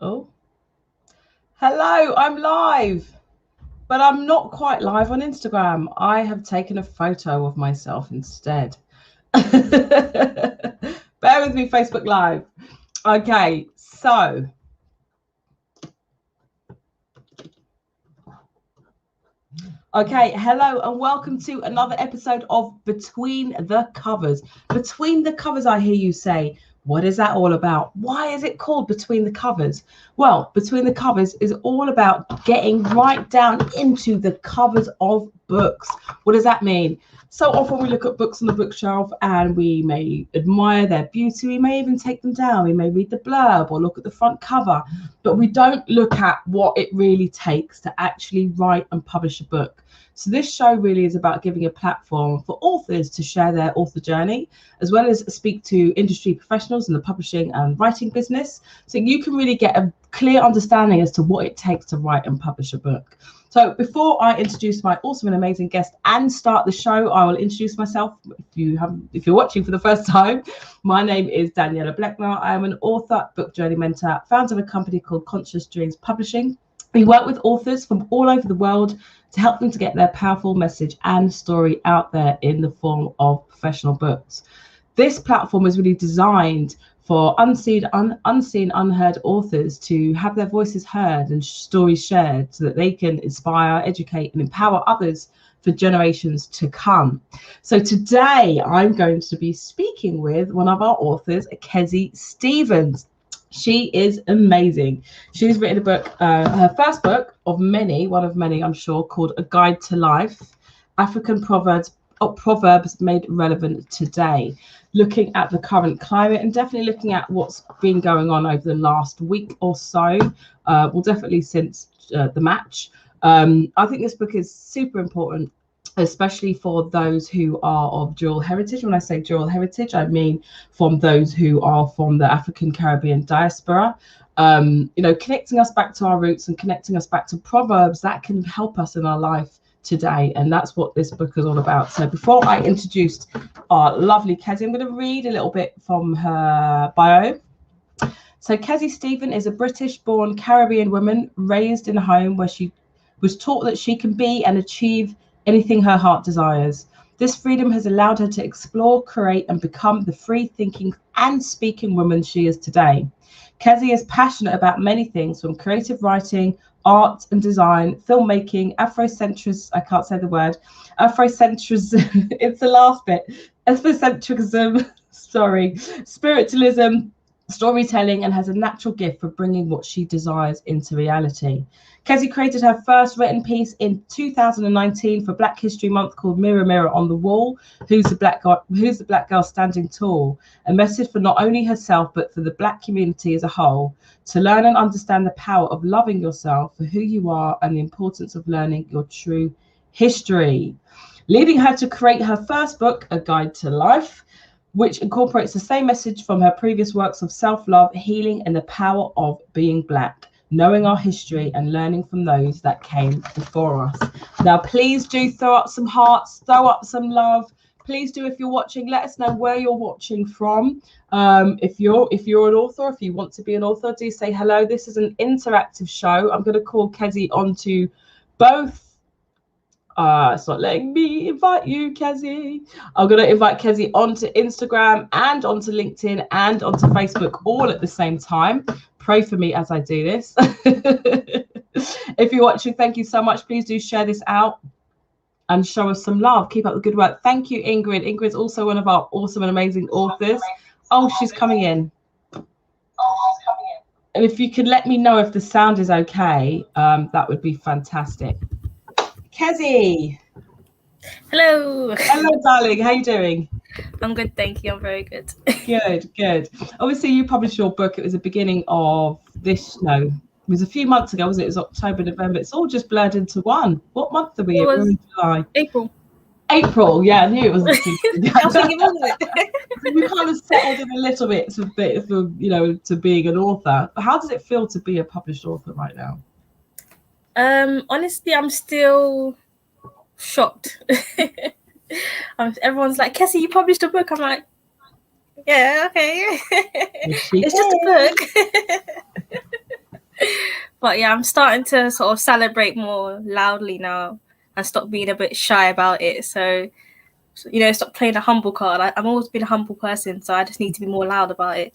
Oh, hello, I'm live, but I'm not quite live on Instagram. I have taken a photo of myself instead. Bear with me, Facebook Live. Okay, so hello and welcome to another episode of Between the Covers. Between the Covers, I hear you say. What is that all about? Why is it called Between the Covers? Well, Between the Covers is all about getting right down into the covers of books. What does that mean? So often we look at books on the bookshelf and we may admire their beauty. We may even take them down. We may read the blurb or look at the front cover, but we don't look at what it really takes to actually write and publish a book. So this show really is about giving a platform for authors to share their author journey, as well as speak to industry professionals in the publishing and writing business, so you can really get a clear understanding as to what it takes to write and publish a book. So before I introduce my awesome and amazing guest and start the show, I will introduce myself. If you're watching for the first time, my name is Daniela Bleckner. I am an author, book journey mentor, founder of a company called Conscious Dreams Publishing. We work with authors from all over the world to help them to get their powerful message and story out there in the form of professional books. This platform is really designed for unseen, unheard authors to have their voices heard and stories shared so that they can inspire, educate, and empower others for generations to come. So today I'm going to be speaking with one of our authors, Kesi Steven. She is amazing. She's written a book, her first book of many, one of many, I'm sure, called A Guide to Life, African Proverbs Made Relevant Today, looking at the current climate and definitely looking at what's been going on over the last week or so, well, definitely since the match. I think this book is super important, especially for those who are of dual heritage. When I say dual heritage, I mean from those who are from the African Caribbean diaspora. Connecting us back to our roots and connecting us back to proverbs that can help us in our life today. And that's what this book is all about. So before I introduce our lovely Kesi, I'm going to read a little bit from her bio. So Kesi Steven is a British-born Caribbean woman raised in a home where she was taught that she can be and achieve anything her heart desires. This freedom has allowed her to explore, create, and become the free thinking and speaking woman she is today. Kesi is passionate about many things, from creative writing, art and design, filmmaking, Afrocentrism, I can't say the word, Afrocentrism, it's the last bit, Afrocentrism, spiritualism, storytelling, and has a natural gift for bringing what she desires into reality. Kesi created her first written piece in 2019 for Black History Month called Mirror, Mirror on the Wall, Who's the Black Girl Standing Tall? A message for not only herself, but for the Black community as a whole, to learn and understand the power of loving yourself for who you are and the importance of learning your true history, leading her to create her first book, A Guide to Life, which incorporates the same message from her previous works of self-love, healing, and the power of being Black, knowing our history and learning from those that came before us. Now, please do throw up some hearts, throw up some love. Please do, if you're watching, let us know where you're watching from. If you're an author, if you want to be an author, do say hello. This is an interactive show. I'm going to call Kesi onto both. It's not letting me invite you, Kesi. I'm going to invite Kesi onto Instagram and onto LinkedIn and onto Facebook all at the same time. Pray for me as I do this. If you're watching, thank you so much. Please do share this out and show us some love. Keep up the good work. Thank you, Ingrid. Ingrid's also one of our awesome and amazing authors. Oh, she's coming in. And if you could let me know if the sound is okay, that would be fantastic. Kesi. Hello. Hello, darling. How are you doing? I'm good, thank you. I'm very good. Good. Obviously, you published your book. It was the beginning of this. No, it was a few months ago, wasn't it? It was October, November. It's all just blurred into one. What month are we in? We're in July. April. Yeah, I knew it was. I was thinking, wasn't it? We kind of settled in a little bit to being an author. How does it feel to be a published author right now? Honestly, I'm still shocked. Everyone's like, Kesi, you published a book. I'm like, yeah, okay. It's just a book. But yeah, I'm starting to sort of celebrate more loudly now and stop being a bit shy about it. So stop playing a humble card. I've always been a humble person, so I just need to be more loud about it.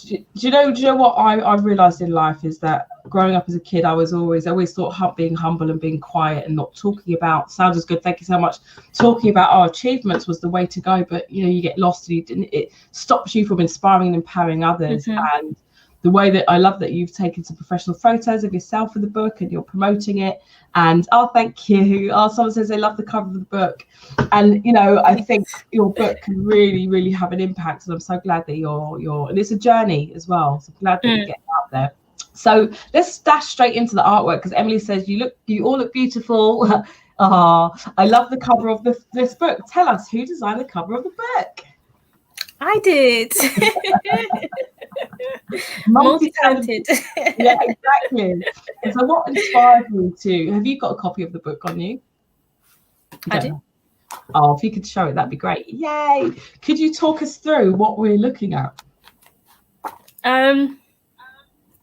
Do you know what I realized in life is that growing up as a kid, I always thought being humble and being quiet and not talking about sounds as good. Thank you so much. Talking about our achievements was the way to go, but you get lost and it stops you from inspiring and empowering others. And the way that I love that you've taken some professional photos of yourself in the book and you're promoting it. And thank you. Someone says they love the cover of the book. And I think your book can really, really have an impact. And I'm so glad that you're and it's a journey as well. So I'm glad that you're getting out there. So let's dash straight into the artwork, because Emily says you all look beautiful. I love the cover of this book. Tell us, who designed the cover of the book? I did. Multi-talented. Yeah, exactly. So what inspired you to, have you got a copy of the book on you? I do. If you could show it, that'd be great. Yay. Could you talk us through what we're looking at?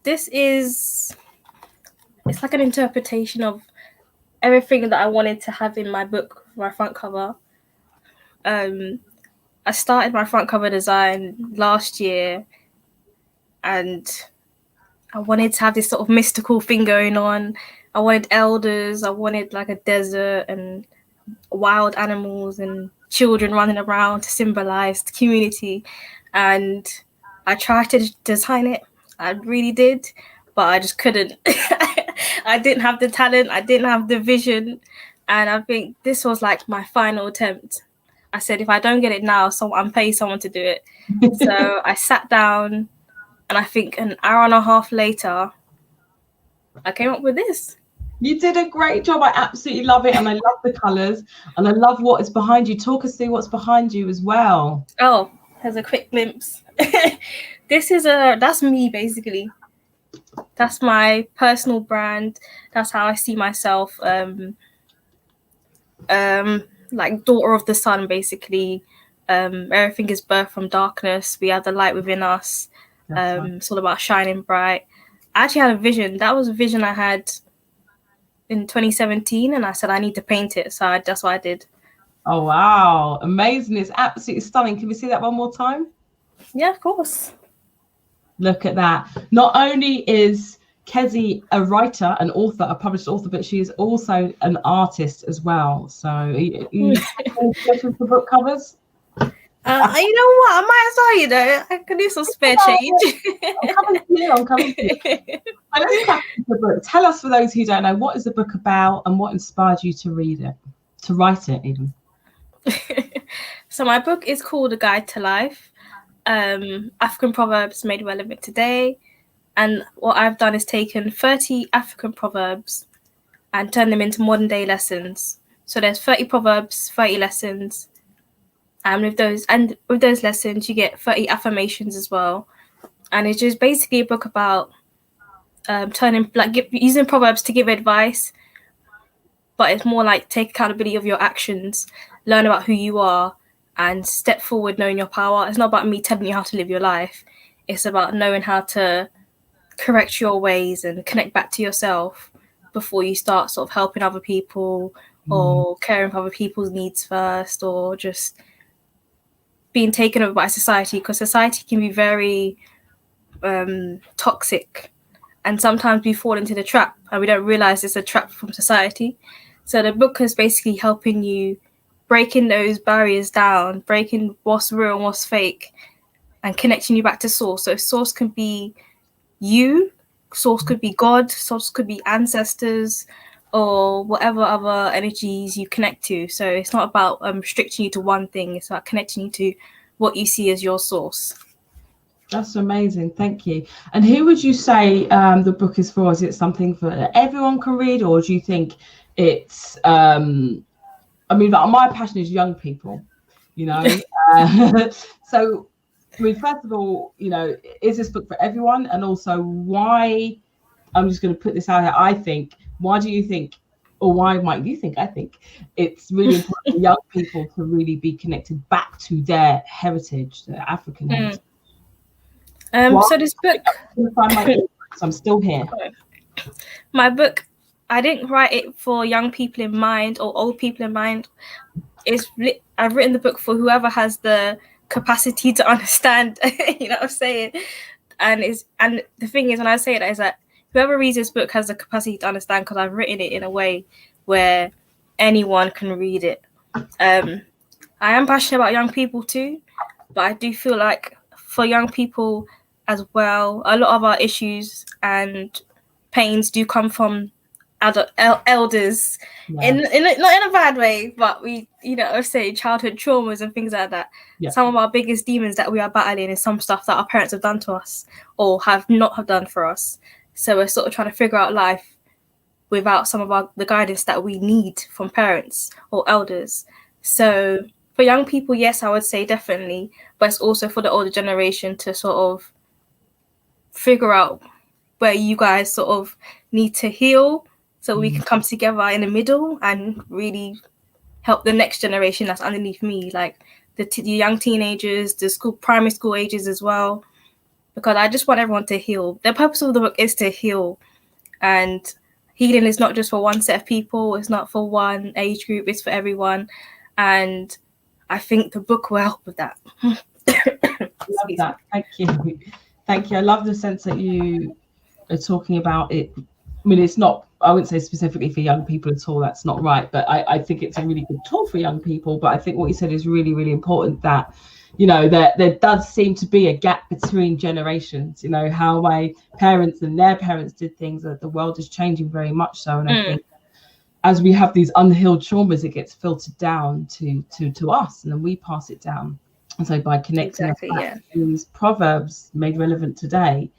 It's like an interpretation of everything that I wanted to have in my book, my front cover. I started my front cover design last year, and I wanted to have this sort of mystical thing going on. I wanted elders, I wanted like a desert and wild animals and children running around to symbolize the community. And I tried to design it. I really did, but I just couldn't. I didn't have the talent. I didn't have the vision. And I think this was like my final attempt. I said, if I don't get it now, I'm paying someone to do it. So I sat down, and I think an hour and a half later, I came up with this. You did a great job. I absolutely love it. And I love the colours. And I love what is behind you. Talk us through what's behind you as well. Oh, there's a quick glimpse. That's me, basically. That's my personal brand. That's how I see myself. Like daughter of the sun, basically. Everything is birthed from darkness. We have the light within us. It's all about shining bright. I actually had a vision. That was a vision I had in 2017, and I said I need to paint it. So that's what I did. Oh wow, amazing. It's absolutely stunning. Can we see that one more time? Yeah, of course. Look at that. Not only is Kesi a writer, an author, a published author, but she is also an artist as well. So you for book covers? You know what? I might as well, I can do some spare change. I'm coming to you. Let's crack into the book. Tell us, for those who don't know, what is the book about and what inspired you to read it, to write it even? So my book is called A Guide to Life. African Proverbs made relevant today. And what I've done is taken 30 African proverbs and turned them into modern day lessons. So there's 30 proverbs, 30 lessons. And with those lessons, you get 30 affirmations as well. And it's just basically a book about using proverbs to give advice, but it's more like take accountability of your actions, learn about who you are, and step forward knowing your power. It's not about me telling you how to live your life. It's about knowing how to correct your ways and connect back to yourself before you start sort of helping other people or caring for other people's needs first, or just being taken over by society, because society can be very toxic, and sometimes we fall into the trap and we don't realize it's a trap from society. So the book is basically helping you breaking those barriers down, breaking what's real and what's fake, and connecting you back to source. So source can be you, source could be God, source could be ancestors, or whatever other energies you connect to. So it's not about restricting you to one thing. It's about connecting you to what you see as your source. That's amazing. Thank you. And who would you say the book is for? Is it something that everyone can read, or do you think it's, my passion is young people, so, first of all, is this book for everyone? And also, why, I'm just going to put this out here, I think it's really important for young people to really be connected back to their heritage, their African heritage. So this book, I'm still here. My book, I didn't write it for young people in mind or old people in mind. I've written the book for whoever has the capacity to understand. You know what I'm saying? And the thing is, when I say that, is that whoever reads this book has the capacity to understand, because I've written it in a way where anyone can read it. I am passionate about young people too, but I do feel like for young people as well, a lot of our issues and pains do come from elders, in not in a bad way, but we, you know, say childhood traumas and things like that. Yeah. Some of our biggest demons that we are battling is some stuff that our parents have done to us or have not done for us. So we're sort of trying to figure out life without some of the guidance that we need from parents or elders. So for young people, yes, I would say definitely, but it's also for the older generation to sort of figure out where you guys sort of need to heal, so we can come together in the middle and really help the next generation that's underneath me, like the young teenagers, the primary school ages as well, because I just want everyone to heal. The purpose of the book is to heal, and healing is not just for one set of people, it's not for one age group, it's for everyone, and I think the book will help with that. Love that. Thank you. I love the sense that you are talking about it. I mean, it's not, I wouldn't say specifically for young people at all, that's not right, but I think it's a really good tool for young people. But I think what you said is really, really important, that, you know, there does seem to be a gap between generations, you know, how my parents and their parents did things, that the world is changing very much so. And I think as we have these unhealed traumas, it gets filtered down to us, and then we pass it down. And so by connecting these proverbs made relevant today,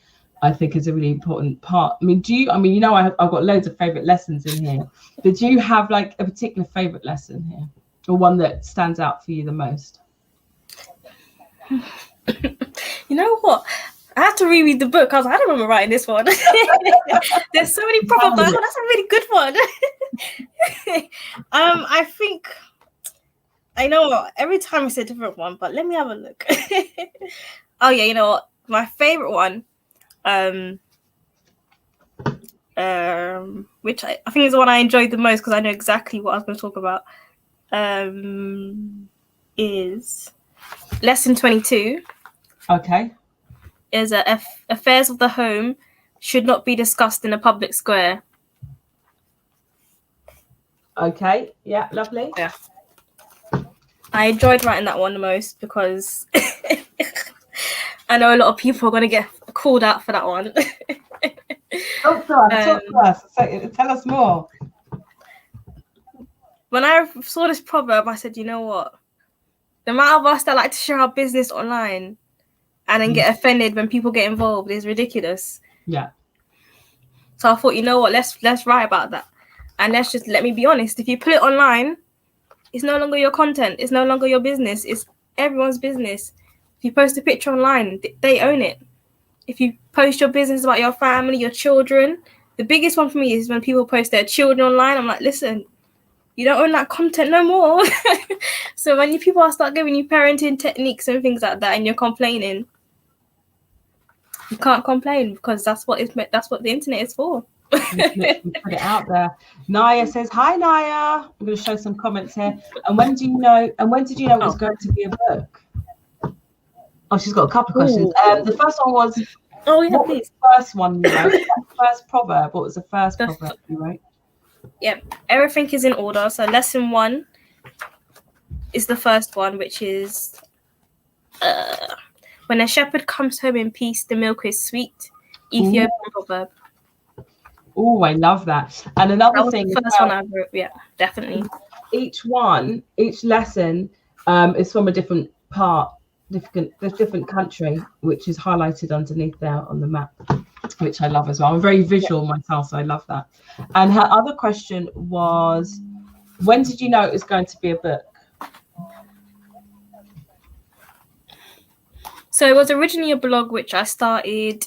I think is a really important part. I mean, you know, I've got loads of favorite lessons in here, but do you have like a particular favorite lesson here, or one that stands out for you the most? You know what? I have to reread the book. I don't remember writing this one. There's so many proverbs. That's a really good one. I think I know every time it's a different one, but let me have a look. Oh yeah, you know what? My favorite one, which I think is the one I enjoyed the most because I know exactly what I was going to talk about, is lesson 22. Okay. Is affairs of the home should not be discussed in a public square. Okay. Yeah. Lovely. Yeah. I enjoyed writing that one the most because I know a lot of people are going to get called out for that one. Talk to us. Tell us more. When I saw this proverb, I said, you know what? The amount of us that like to share our business online and then get offended when people get involved is ridiculous. Yeah. So I thought, you know what? Let's write about that, and let me be honest. If you put it online, it's no longer your content. It's no longer your business. It's everyone's business. If you post a picture online, they own it. If you post your business about your family, your children, the biggest one for me is when people post their children online. I'm like, listen, you don't own that content no more. So when people start giving you parenting techniques and things like that, and you're complaining, you can't complain because that's what the internet is for. Put it out there. Naya says, hi Naya. I'm going to show some comments here. And when did you know it was going to be a book? Oh, she's got a couple of questions. The first one was, what was the first one you wrote? First proverb. What was the first proverb you wrote? Yeah, everything is in order. So lesson 1 is the first one, which is when a shepherd comes home in peace, the milk is sweet. Ethiopian proverb. Oh, I love that. And another thing, the first one I wrote, yeah, definitely. Each lesson is from a different country, which is highlighted underneath there on the map, which I love as well. I'm very visual myself, so I love that. And her other question was, when did you know it was going to be a book? So it was originally a blog, which I started,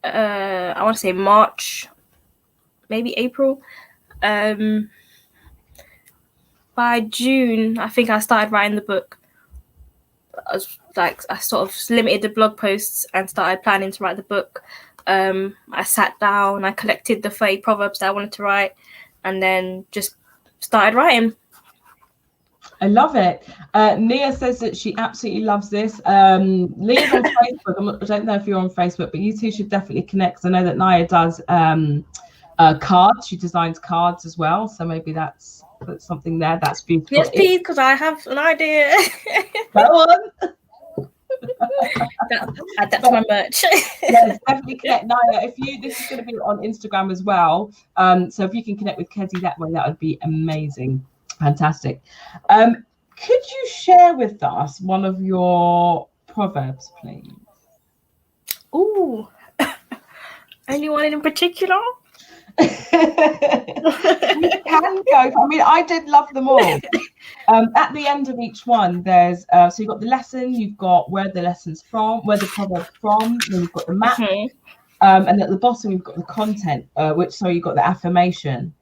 I want to say March, maybe April. By June, I think I started writing the book. I sort of limited the blog posts and started planning to write the book. I sat down, I collected the 30 proverbs that I wanted to write, and then just started writing. I love it. Nia says that she absolutely loves this. Leah's on Facebook. I don't know if you're on Facebook, but you two should definitely connect. I know that Nia does cards. She designs cards as well. So maybe that's something there. That's beautiful. Yes, please, because I have an idea. Go on. That's my merch. Yes, definitely connect, Nia. This is going to be on Instagram as well. So if you can connect with Kesi that way, that would be amazing. Fantastic. Could you share with us one of your proverbs, please? Ooh, anyone in particular? You can go. I mean, I did love them all. At the end of each one, there's so you've got the lesson, you've got where the lesson's from, where the proverb's from, then you've got the map, and at the bottom you've got the content, you've got the affirmation.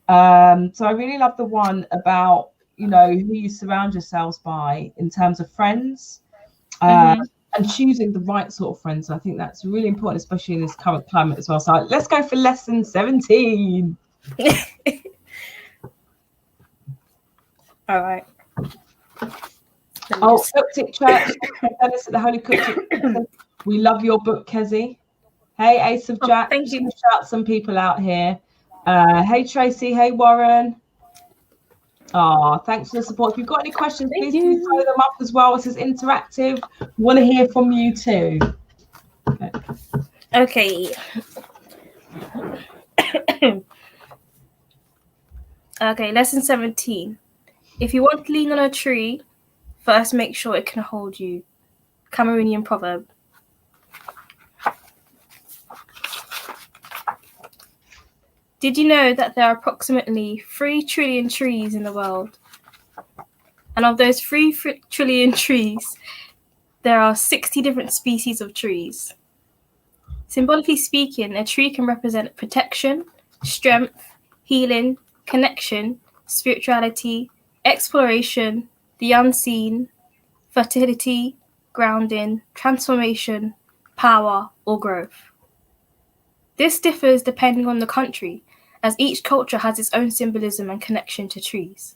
So I really love the one about, who you surround yourselves by in terms of friends, and choosing the right sort of friends. I think that's really important, especially in this current climate as well. So let's go for lesson 17. All right. Coptic Church, the Holy Coptic. We love your book, Kesi. Hey, Ace of Jack. Thank you. Shout some people out here. Hey, Tracy. Hey, Warren. Thanks for the support. If you've got any questions, please do throw them up as well. This is interactive. We want to hear from you too. Okay. Okay, lesson 17. If you want to lean on a tree, first make sure it can hold you. Cameroonian proverb. Did you know that there are approximately 3 trillion trees in the world? And of those 3 trillion trees, there are 60 different species of trees. Symbolically speaking, a tree can represent protection, strength, healing, connection, spirituality, exploration, the unseen, fertility, grounding, transformation, power, or growth. This differs depending on the country, as each culture has its own symbolism and connection to trees.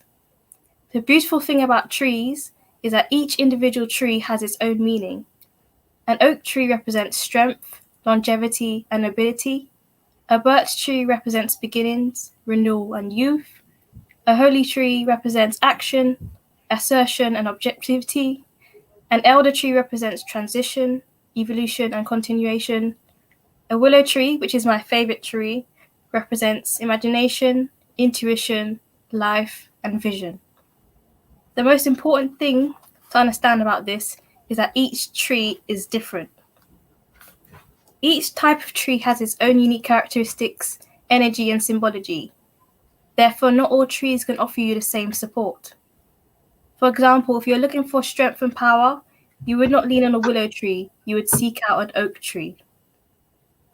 The beautiful thing about trees is that each individual tree has its own meaning. An oak tree represents strength, longevity, and nobility. A birch tree represents beginnings, renewal, and youth. A holy tree represents action, assertion, and objectivity. An elder tree represents transition, evolution, and continuation. A willow tree, which is my favorite tree, represents imagination, intuition, life, and vision. The most important thing to understand about this is that each tree is different. Each type of tree has its own unique characteristics, energy, and symbology. Therefore, not all trees can offer you the same support. For example, if you're looking for strength and power, you would not lean on a willow tree, you would seek out an oak tree.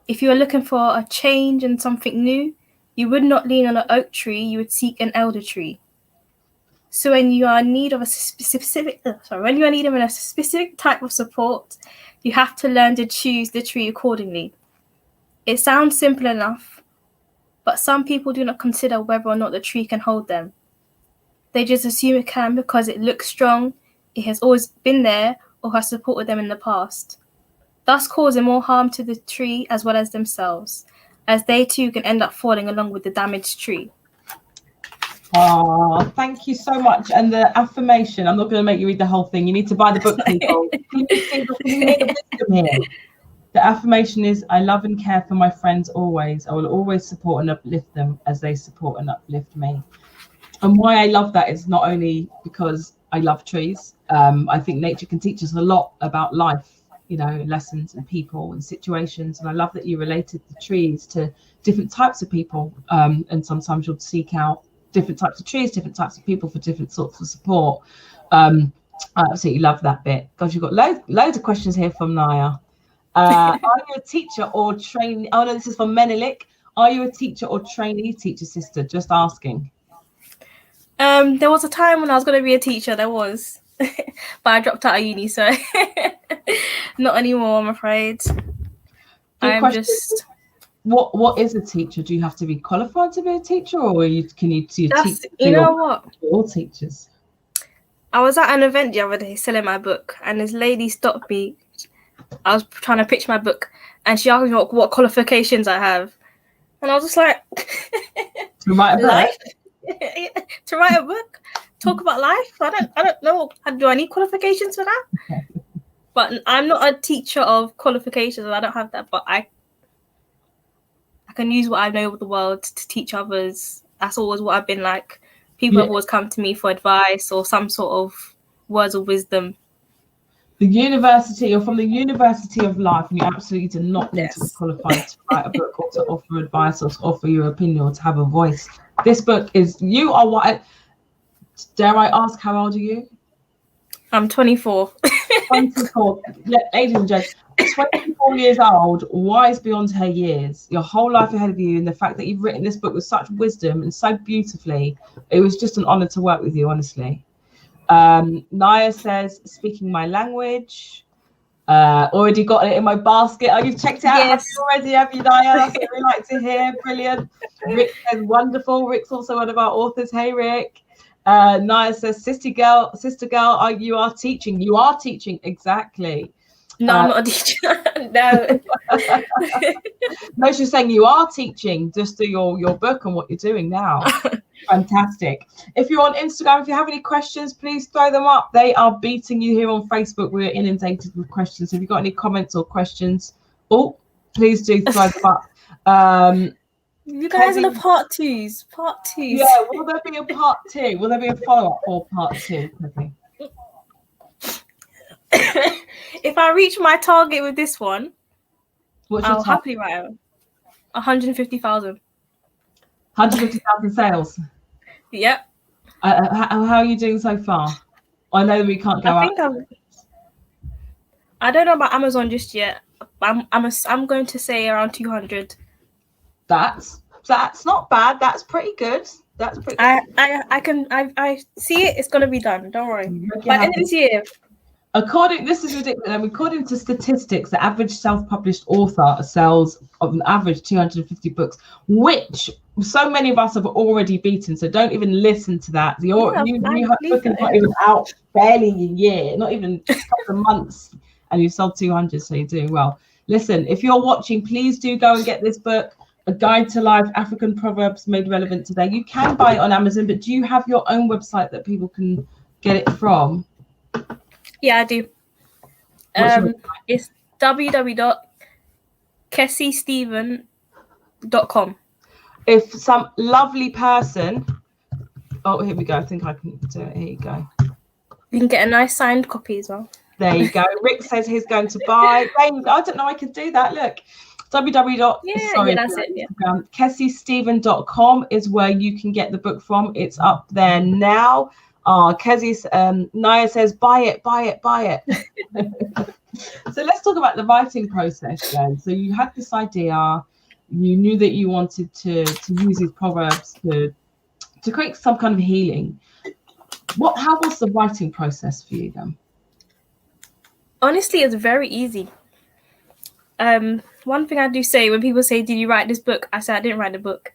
If you are looking for a change and something new, you would not lean on an oak tree, you would seek an elder tree. So when you are in need of a specific type of support, you have to learn to choose the tree accordingly. It sounds simple enough, but some people do not consider whether or not the tree can hold them. They just assume it can because it looks strong, it has always been there, or has supported them in the past, thus causing more harm to the tree as well as themselves, as they too can end up falling along with the damaged tree. Thank you so much. And the affirmation, I'm not going to make you read the whole thing. You need to buy the book, people. You need the wisdom here. The affirmation is, I love and care for my friends always. I will always support and uplift them as they support and uplift me. And why I love that is not only because I love trees. I think nature can teach us a lot about life, lessons and people and situations. And I love that you related the trees to different types of people. And sometimes you'll seek out different types of trees, different types of people for different sorts of support. I absolutely love that bit. Gosh, you've got loads of questions here from Naya. Are you a teacher or trainee? Oh no, this is from Menelik. Are you a teacher or trainee teacher, sister? Just asking. There was a time when I was going to be a teacher, but I dropped out of uni, so not anymore, I'm afraid. I'm just. What is a teacher? Do you have to be qualified to be a teacher, or can you teach? You know what? All teachers. I was at an event the other day selling my book, and this lady stopped me. I was trying to pitch my book, and she asked me what qualifications I have, and I was just like, to write a book. Life? To write a book, talk about life. I don't know. Do I need qualifications for that? Okay. But I'm not a teacher of qualifications, and I don't have that. But I can use what I know of the world to teach others. That's always what I've been like. People have always come to me for advice or some sort of words of wisdom. You're from the University of Life, and you absolutely do not need to be qualified to write a book or to offer advice or to offer your opinion or to have a voice. This book is, you are what, dare I ask, how old are you? I'm 24. 24. Ladies and gentlemen, 24 years old, wise beyond her years, your whole life ahead of you, and the fact that you've written this book with such wisdom and so beautifully, it was just an honor to work with you, honestly. Naya says, speaking my language. Already got it in my basket. Oh, you've checked it out? Yes. Already, have you, Naya? That's what we like to hear. Brilliant. Rick says, wonderful. Rick's also one of our authors. Hey, Rick. Naya says, sister girl, you are teaching. You are teaching. Exactly. No, I'm not a teacher. No. No, she's saying you are teaching just through your book and what you're doing now. Fantastic. If you're on Instagram, if you have any questions, please throw them up. They are beating you here on Facebook. We're inundated with questions. If you've got any comments or questions, please do throw them up. You guys are the part twos. Yeah, will there be a part two? Will there be a follow-up or part two? Okay. If I reach my target with this one, I'll happily write it. 150,000. 150,000 sales. Yep. How are you doing so far? I know that we can't go out. I don't know about Amazon just yet. I'm going to say around 200. That's not bad. That's pretty good. That's pretty good. I see it. It's going to be done. Don't worry. By the end of this year. This is ridiculous. According to statistics, the average self-published author sells of an average 250 books, which so many of us have already beaten. So don't even listen to that. Your book is not even out barely a year, not even a couple of months, and you've sold 200. So you're doing well. Listen, if you're watching, please do go and get this book, A Guide to Life, African Proverbs Made Relevant Today. You can buy it on Amazon, but do you have your own website that people can get it from? Yeah, I do. It's www.KesiSteven.com. If some lovely person, here we go. I think I can do it. Here you go. You can get a nice signed copy as well. There you go. Rick says he's going to buy. I don't know. I could do that. Look, KesiSteven.com is where you can get the book from. It's up there now. Kesi's Naya says, buy it. So let's talk about the writing process then. So you had this idea, you knew that you wanted to use these proverbs to create some kind of healing. How was the writing process for you then? Honestly, it's very easy. One thing I do say when people say, did you write this book? I say I didn't write the book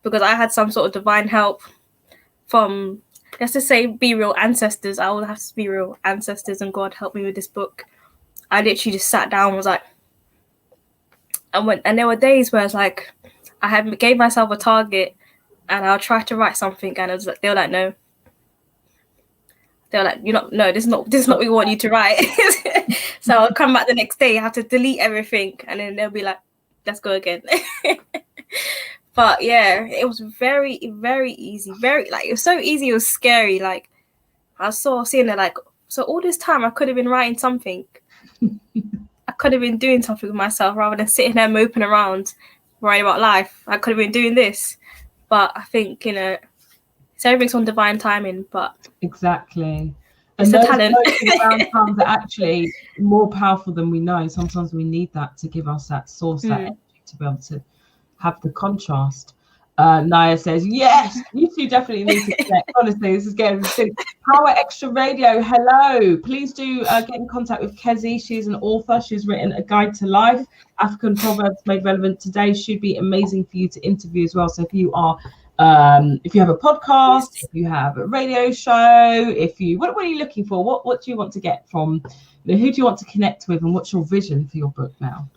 because I had some sort of divine help from, let's just say, be real ancestors. I would have to be real ancestors, and God helped me with this book. I literally just sat down and was like, and there were days where it's like, gave myself a target, and I'll try to write something, and they were like, no. They were like, this is not what we want you to write. So I'll come back the next day, I have to delete everything, and then they'll be like, let's go again. But yeah, it was very, very easy. It was so easy, it was scary. Like, I saw seeing it, like, so all this time I could have been writing something. I could have been doing something with myself rather than sitting there moping around worrying about life. I could have been doing this. But I think, so everything's on divine timing, but exactly. It's a talent. Times are actually more powerful than we know. Sometimes we need that to give us that source, that energy to be able to have the contrast. Naya says, yes, you two definitely need to connect. Honestly, this is getting Power Extra Radio. Hello. Please do get in contact with Kesi. She's an author. She's written A Guide to Life. African Proverbs Made Relevant Today should be amazing for you to interview as well. So if you are, if you have a podcast, if you have a radio show, if you, what are you looking for? What do you want to get from, who do you want to connect with, and what's your vision for your book now?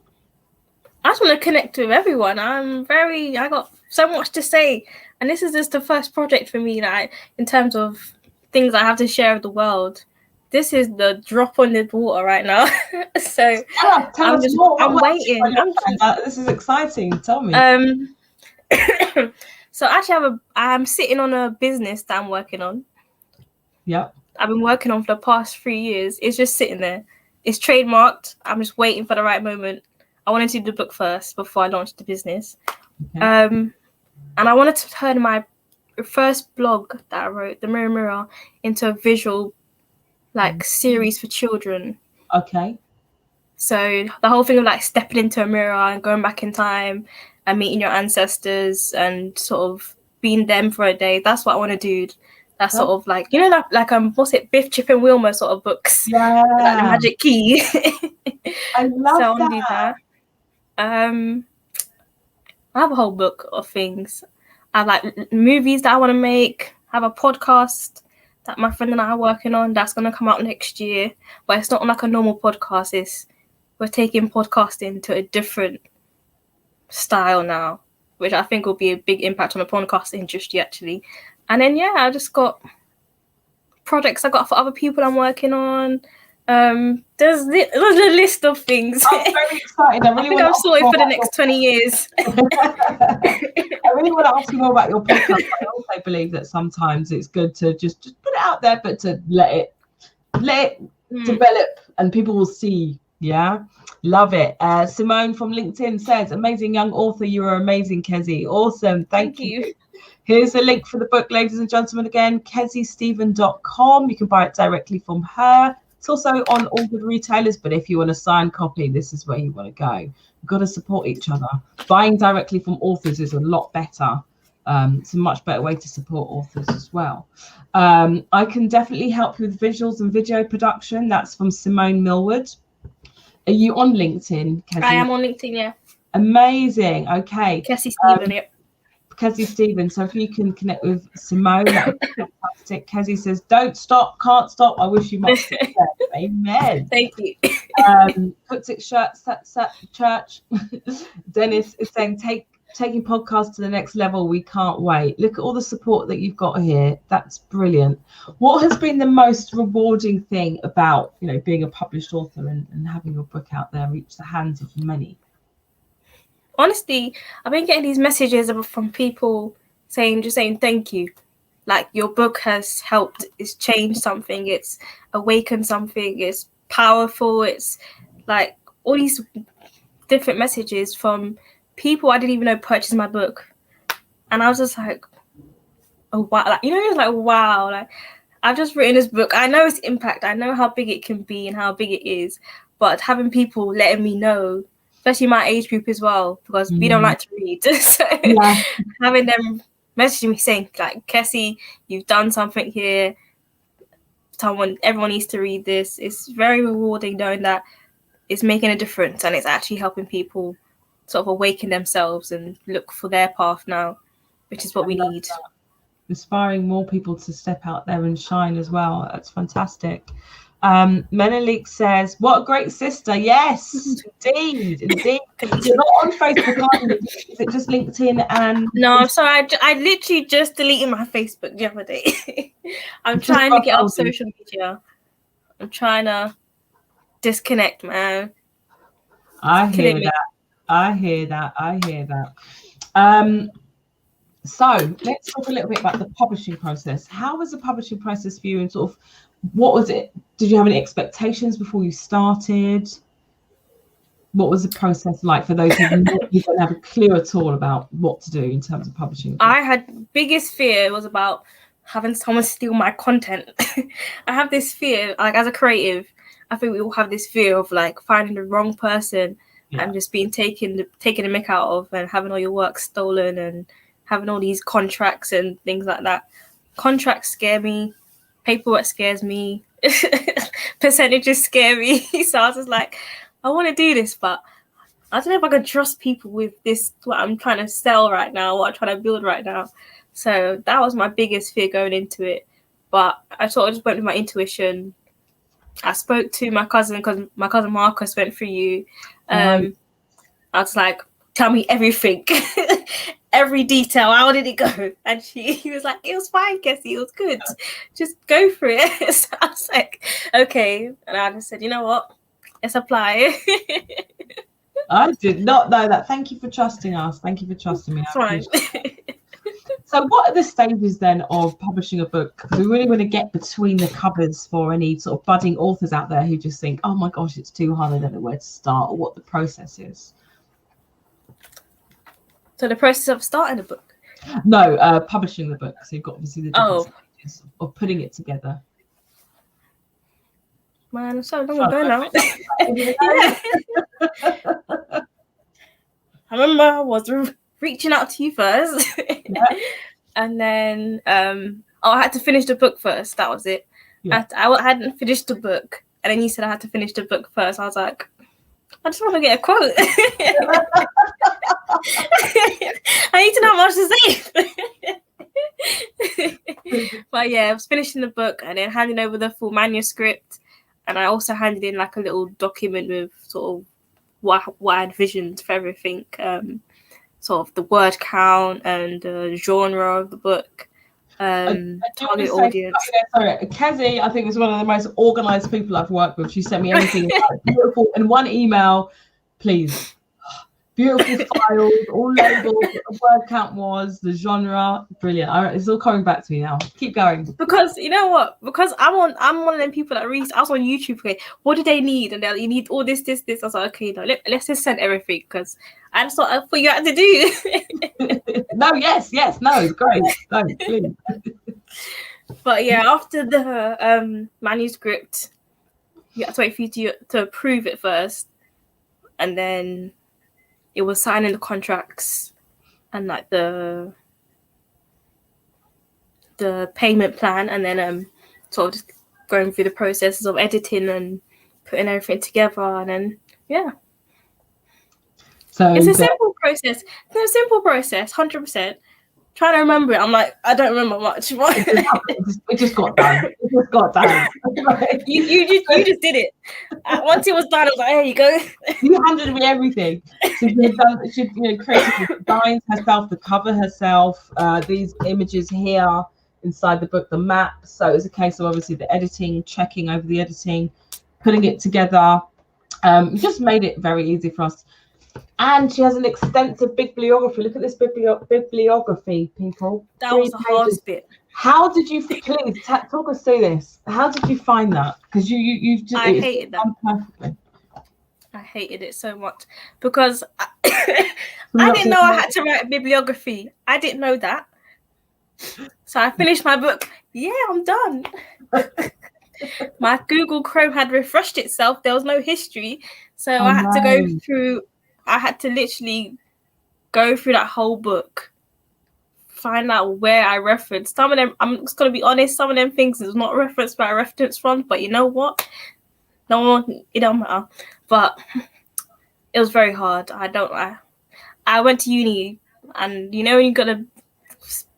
I just want to connect with everyone. I got so much to say. And this is just the first project for me, like, in terms of things I have to share with the world. This is the drop on the water right now. So I'm waiting. This is exciting. Tell me. So actually I'm sitting on a business that I'm working on. Yep. I've been working on for the past 3 years. It's just sitting there. It's trademarked. I'm just waiting for the right moment. I wanted to do the book first before I launched the business. Okay. And I wanted to turn my first blog that I wrote, The Mirror Mirror, into a visual series for children. Okay. So the whole thing of like stepping into a mirror and going back in time and meeting your ancestors and sort of being them for a day, that's what I want to do. That's sort of like, what's it, Biff, Chip and Wilma sort of books. Yeah. Like the Magic Key. I love so I want to do that. I have a whole book of things. I have like movies that I want to make. I have a podcast that my friend and I are working on that's going to come out next year. But it's not like a normal podcast. We're taking podcasting to a different style now, which I think will be a big impact on the podcast industry actually. And then I just got projects I got for other people I'm working on. There's a list of things. I'm very excited. I think I'm sorted for the next 20 years. I really want to ask you more about your podcast. I also believe that sometimes it's good to just put it out there, but to let it develop, and people will see. Yeah, love it. Simone from LinkedIn says, "Amazing young author. You are amazing, Kesi. Awesome. Thank you. Here's a link for the book, ladies and gentlemen. Again, KesiSteven.com. You can buy it directly from her. It's also on all good retailers, but if you want a signed copy, this is where you want to go. You've got to support each other. Buying directly from authors is a lot better. It's a much better way to support authors as well. I can definitely help you with visuals and video production. That's from Simone Millwood. Are you on LinkedIn, Kesi? I am on LinkedIn, yeah. Amazing. Okay. Kesi Steven, yep. Kesi Steven, so if you can connect with Simone, that would be fantastic. Kesi says, don't stop, can't stop. I wish you much success. Amen. Thank you. Puts it church. Dennis is saying, taking podcasts to the next level. We can't wait. Look at all the support that you've got here. That's brilliant. What has been the most rewarding thing about, being a published author and having your book out there reach the hands of many? Honestly, I've been getting these messages from people saying thank you. Like, your book has helped, it's changed something, it's awakened something, it's powerful, it's like all these different messages from people I didn't even know purchased my book. And I was just like, oh wow, wow, like I've just written this book. I know its impact, I know how big it can be and how big it is, but having people letting me know, especially my age group as well, because we don't like to read. So having them messaging me saying, like, Kesi, you've done something here. Everyone needs to read this. It's very rewarding knowing that it's making a difference and it's actually helping people sort of awaken themselves and look for their path now, which is what we need. That. Inspiring more people to step out there and shine as well. That's fantastic. Menelik says, what a great sister. Yes, indeed. You're not on Facebook, are you? Is it just LinkedIn and... No, I'm sorry. I literally just deleted my Facebook the other day. I'm trying to get off social media. I'm trying to disconnect, man. I hear that. So let's talk a little bit about the publishing process. How was the publishing process for you, and sort of what was it? Did you have any expectations before you started? What was the process like for those who don't have a clue at all about what to do in terms of publishing? I had biggest fear was about having someone steal my content. I have this fear, like, as a creative, I think we all have this fear of like finding the wrong person and just being taken the mick out of and having all your work stolen and having all these contracts and things like that. Contracts scare me. Paperwork scares me. Percentages scare me. So I was just like, I want to do this, but I don't know if I can trust people with this, what I'm trying to sell right now, what I'm trying to build right now. So that was my biggest fear going into it. But I sort of just went with my intuition. I spoke to my cousin, because my cousin Marcus went through you. I was like, tell me everything, every detail. How did it go? And he was like, it was fine, Kesi. It was good. Just go for it. So I was like, okay. And I just said, you know what? Let's apply. I did not know that. Thank you for trusting us. Thank you for trusting me. That's fine. So what are the stages then of publishing a book? Because we really want to get between the covers for any sort of budding authors out there who just think, oh my gosh, it's too hard, I don't know where to start, or what the process is. So the process of starting a book? No, publishing the book. So you've got obviously the different stages of putting it together. Man, I'm so long ago now. I remember I was reaching out to you first. Yeah. And then I had to finish the book first. That was it. Yeah. I hadn't finished the book. And then you said I had to finish the book first. I was like, I just want to get a quote. I need to know how much to say. But yeah, I was finishing the book and then handing over the full manuscript. And I also handed in like a little document with sort of what I envisioned for everything. Sort of the word count and the genre of the book. Target audience. Sorry, Kesi, I think, is one of the most organized people I've worked with. She sent me everything beautiful in one email. Please, beautiful files, all labeled. What the word count was, the genre, brilliant. It's all coming back to me now. Keep going. Because you know what? Because I'm one of them people that reads. I was on YouTube. Okay, what do they need? And you need all this. I was like, okay, no, let's just send everything because that's what I thought you had to do. No, yes, no, great. No, please. But yeah, after the manuscript, you have to wait for you to approve it first, and then it was signing the contracts and like the payment plan, and then sort of just going through the processes of editing and putting everything together, and then yeah. So it's a simple process. It's a simple process, 100%. Trying to remember it, I'm like, I don't remember much. It just got done. You just did it. Once it was done, I was like, here you go. You handed me everything. She created the designs herself, the cover herself, these images here inside the book, the map. So it was a case of obviously the editing, checking over the editing, putting it together. Just made it very easy for us. And she has an extensive bibliography. Look at this bibliography, people. That was the hardest bit. How did you, please talk us through this? How did you find that? Because you've just, I hated that. Perfectly. I hated it so much because I didn't know I had to write a bibliography. I didn't know that. So I finished my book. Yeah, I'm done. My Google Chrome had refreshed itself. There was no history. So I had to go through. I had to literally go through that whole book, find out where I referenced. Some of them, I'm just going to be honest, some of them things is not referenced where I referenced from, but you know what? It don't matter. But it was very hard. I went to uni, and you know when you got the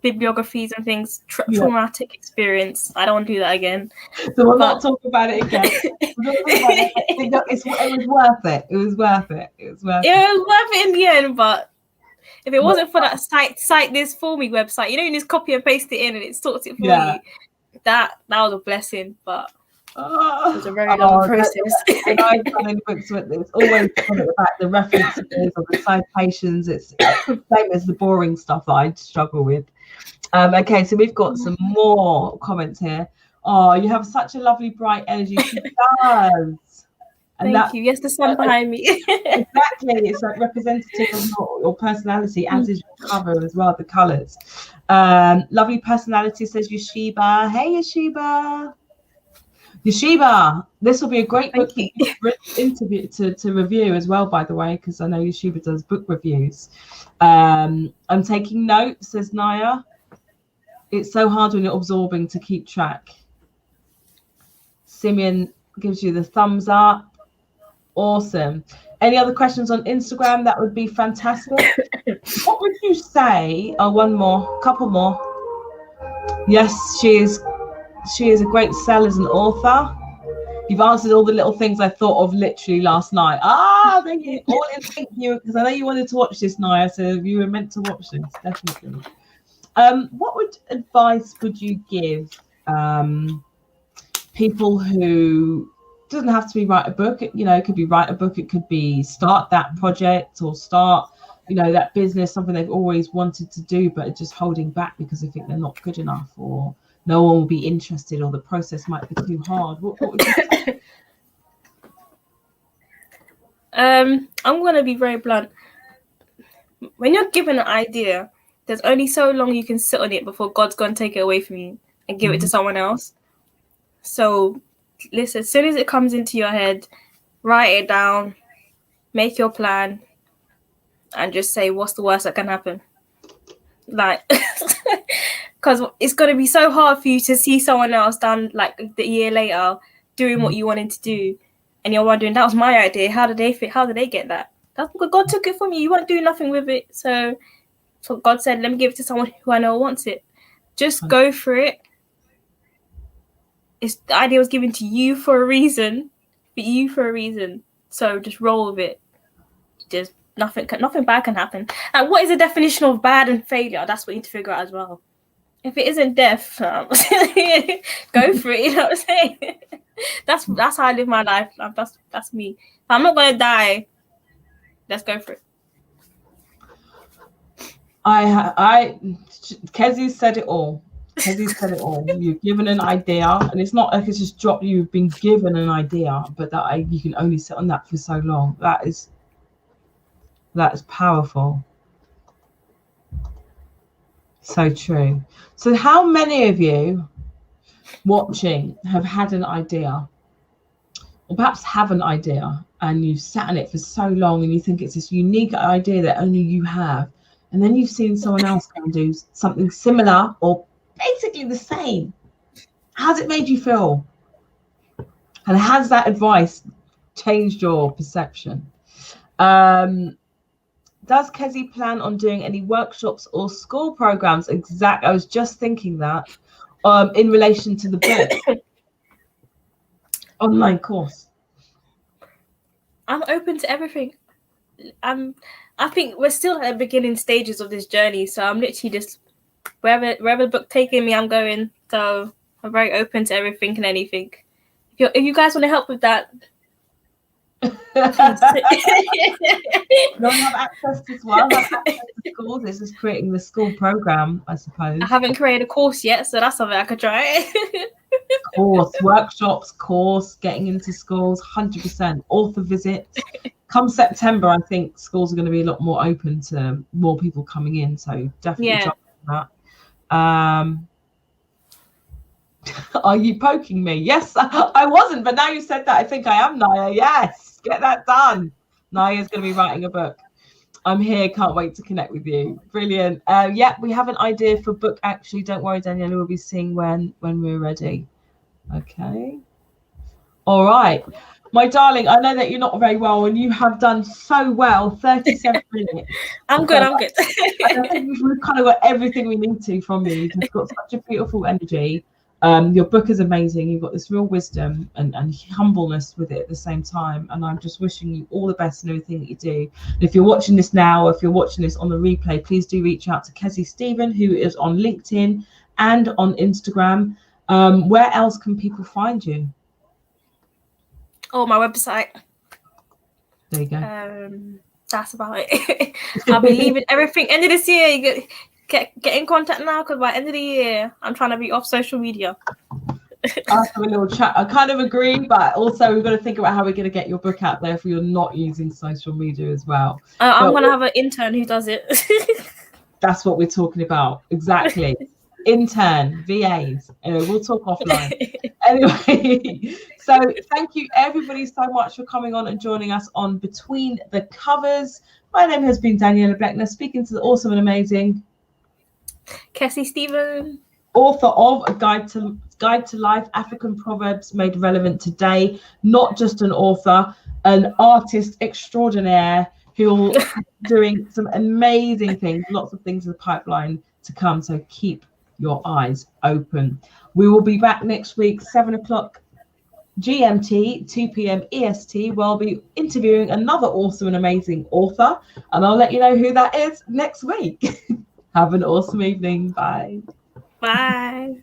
bibliographies and things, traumatic experience. I don't want to do that again. So we'll not talk about it again. It was worth it. It was worth it. It was worth it in the end, but if it wasn't for that cite this for me website, you know, you just copy and paste it in and it sorts it for you. That was a blessing, but it was a very long process. And I've done in books with it's always about the references or the citations. It's the same as the boring stuff that I struggle with. Okay, so we've got some more comments here. Oh, you have such a lovely, bright energy. She does. And Thank you. Yes, the sun behind me. Exactly. It's like representative of your personality, as is your cover as well, the colours. Lovely personality, says Yeshiba. Hey, Yeshiba. Yeshiba, this will be a great book Thank interview to review as well, by the way, because I know Yeshiba does book reviews. I'm taking notes, says Naya. It's so hard when you're absorbing to keep track. Simeon gives you the thumbs up. Awesome. Any other questions on Instagram? That would be fantastic. What would you say? Oh, one more, couple more. Yes, she is a great seller as an author. You've answered all the little things I thought of literally last night. Thank you. All in thank you, because I know you wanted to watch this, Naya, so you were meant to watch this, definitely. What advice would you give people who, doesn't have to be write a book, you know, it could be write a book, it could be start that project or start, you know, that business, something they've always wanted to do but are just holding back because they think they're not good enough, or no one will be interested, or the process might be too hard. What would you say? I'm going to be very blunt. When you're given an idea, there's only so long you can sit on it before God's going to take it away from you and give it to someone else. So listen, as soon as it comes into your head, write it down, make your plan, and just say, what's the worst that can happen? Like, because it's going to be so hard for you to see someone else done like the year later doing what you wanted to do, and you're wondering, that was my idea, how did they fit, how did they get that? That's because God took it from you. You weren't doing nothing with it. So God said, let me give it to someone who I know wants it. Just go for it. The idea was given to you for a reason, So just roll with it. Just nothing bad can happen. And what is the definition of bad and failure? That's what you need to figure out as well. If it isn't death, go for it. You know what I'm saying? That's how I live my life. That's me. If I'm not gonna die, let's go for it. Kesi said it all. You've given an idea, and it's not like it's just dropped. You've been given an idea, but you can only sit on that for so long. That is powerful. So true. So how many of you watching have had an idea, or perhaps have an idea, and you've sat on it for so long and you think it's this unique idea that only you have, and then you've seen someone else go and do something similar or basically the same? How's it made you feel? And has that advice changed your perception? Does Kesi plan on doing any workshops or school programs? I was just thinking that in relation to the book. Online course. I'm open to everything. I think we're still at the beginning stages of this journey, so I'm literally just wherever the book taking me, I'm going. So I'm very open to everything and anything. If you guys want to help with that, don't have access to schools. It's just creating the school program, I suppose. I haven't created a course yet, so that's something I could try. Workshops, getting into schools, 100%. Author visits. Come September, I think schools are going to be a lot more open to more people coming in. So definitely jump on that. Are you poking me? Yes, I wasn't, but now you said that, I think I am, Naya. Yes, get that done. Naya's going to be writing a book. I'm here, can't wait to connect with you. Brilliant. We have an idea for book, actually. Don't worry, Daniela, we'll be seeing when we're ready. Okay. All right. My darling, I know that you're not very well, and you have done so well. 37 minutes. I'm good. I think we've kind of got everything we need to from you. You've got such a beautiful energy. Your book is amazing. You've got this real wisdom and humbleness with it at the same time. And I'm just wishing you all the best in everything that you do. And if you're watching this now, or if you're watching this on the replay, please do reach out to Kesi Steven, who is on LinkedIn and on Instagram. Where else can people find you? Oh, my website. There you go. That's about it. I'll be leaving everything end of this year. You get in contact now, because by end of the year, I'm trying to be off social media. After a little chat, I kind of agree, but also we've got to think about how we're going to get your book out there if you're not using social media as well. I'm going to have an intern who does it. That's what we're talking about. Exactly. intern, VAs. Anyway, we'll talk offline. Anyway, so thank you everybody so much for coming on and joining us on Between the Covers. My name has been Daniela Beckner, speaking to the awesome and amazing Kesi Steven, author of A Guide to Life, African Proverbs Made Relevant Today. Not just an author, an artist extraordinaire who'll be doing some amazing things, lots of things in the pipeline to come. So keep your eyes open. We will be back next week, 7 o'clock GMT, 2 p.m. EST, where I'll be interviewing another awesome and amazing author, and I'll let you know who that is next week. Have an awesome evening. Bye. bye.